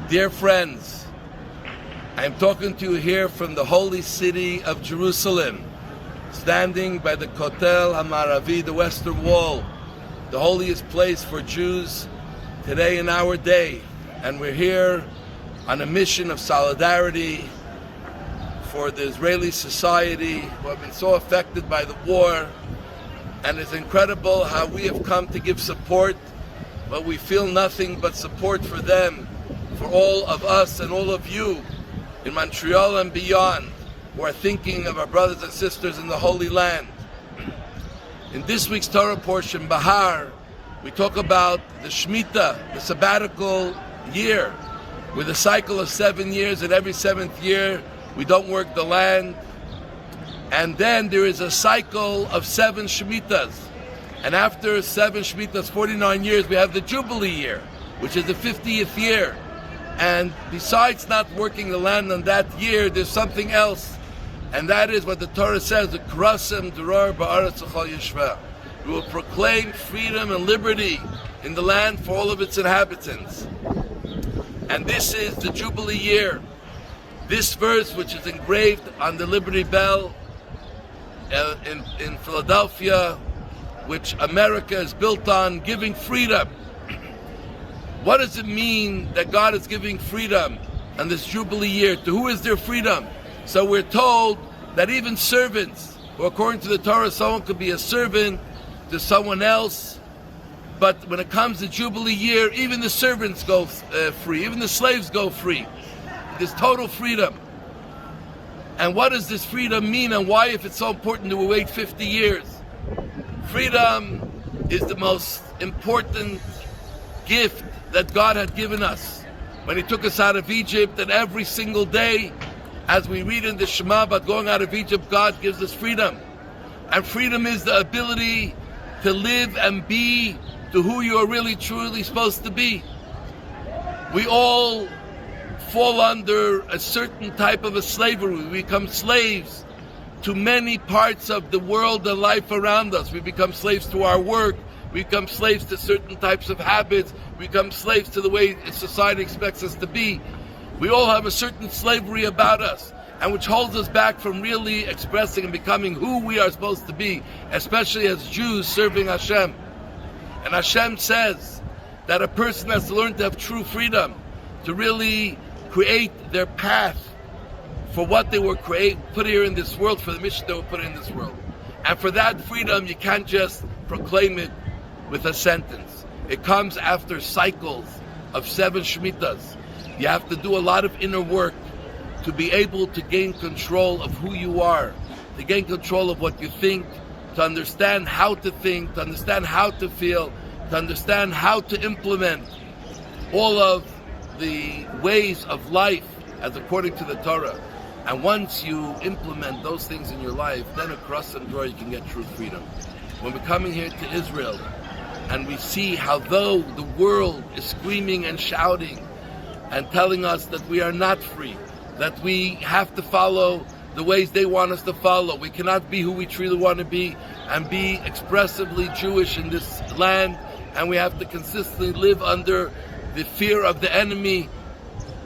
Dear friends, I am talking to you here from the holy city of Jerusalem, standing by the Kotel HaMaravi, the Western Wall, the holiest place for Jews today in our day. And we're here on a mission of solidarity for the Israeli society who have been so affected by the war. And it's incredible how we have come to give support, but we feel nothing but support for them, for all of us and all of you in Montreal and beyond who are thinking of our brothers and sisters in the Holy Land. In this week's Torah portion, Behar, we talk about the Shemitah, the sabbatical year, with a cycle of 7 years, and every 7th year we don't work the land. And then there is a cycle of 7 Shemitahs. And after 7 Shemitahs, 49 years, we have the Jubilee year, which is the 50th year. And besides not working the land on that year, there's something else. And that is what the Torah says, the Krasem Durar Ba'aretz L'chol Yishva. We will proclaim freedom and liberty in the land for all of its inhabitants. And this is the Jubilee year. This verse, which is engraved on the Liberty Bell in Philadelphia, which America is built on, giving freedom. What does it mean that God is giving freedom on this Jubilee year? To who is their freedom? So we're told that even servants, who according to the Torah, someone could be a servant to someone else, but when it comes to Jubilee year, even the servants go free, even the slaves go free. There's total freedom. And what does this freedom mean, and why, if it's so important, do we wait 50 years? Freedom is the most important gift that God had given us when He took us out of Egypt. And every single day, as we read in the Shema about going out of Egypt, God gives us freedom. And freedom is the ability to live and be to who you are really truly supposed to be. We all fall under a certain type of a slavery. We become slaves to many parts of the world and life around us. We become slaves to our work. We become slaves to certain types of habits. We become slaves to the way society expects us to be. We all have a certain slavery about us, and which holds us back from really expressing and becoming who we are supposed to be, especially as Jews serving Hashem. And Hashem says that a person has to learn to have true freedom, to really create their path for what they were put here in this world, for the mission they were put in this world. And for that freedom, you can't just proclaim it with a sentence. It comes after cycles of 7 Shemitahs. You have to do a lot of inner work to be able to gain control of who you are, to gain control of what you think, to understand how to think, to understand how to feel, to understand how to implement all of the ways of life as according to the Torah. And once you implement those things in your life, then across the door you can get true freedom. When we're coming here to Israel and we see how though the world is screaming and shouting and telling us that we are not free, that we have to follow the ways they want us to follow, we cannot be who we truly want to be and be expressively Jewish in this land, and we have to consistently live under the fear of the enemy,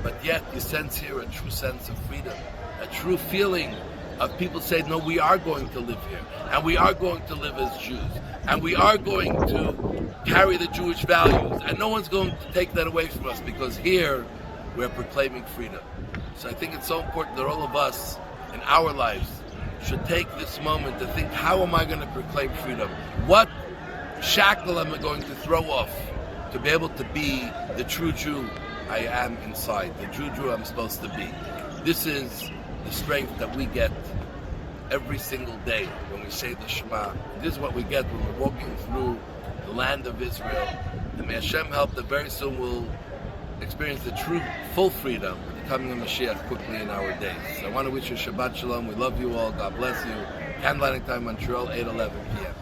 but yet you sense here a true sense of freedom, a true feeling of people saying, no, we are going to live here, and we are going to live as Jews, and we are going to carry the Jewish values, and no one's going to take that away from us, because here we're proclaiming freedom. So I think it's so important that all of us in our lives should take this moment to think, how am I going to proclaim freedom? What shackle am I going to throw off to be able to be the true Jew I am inside, the true Jew I'm supposed to be? This is the strength that we get every single day when we say the Shema. This is what we get when we're walking through the land of Israel. And may Hashem help that very soon we'll experience the true, full freedom with the coming of Mashiach quickly in our days. So I want to wish you Shabbat Shalom. We love you all. God bless you. Candlelighting time, Montreal, 8:11 p.m.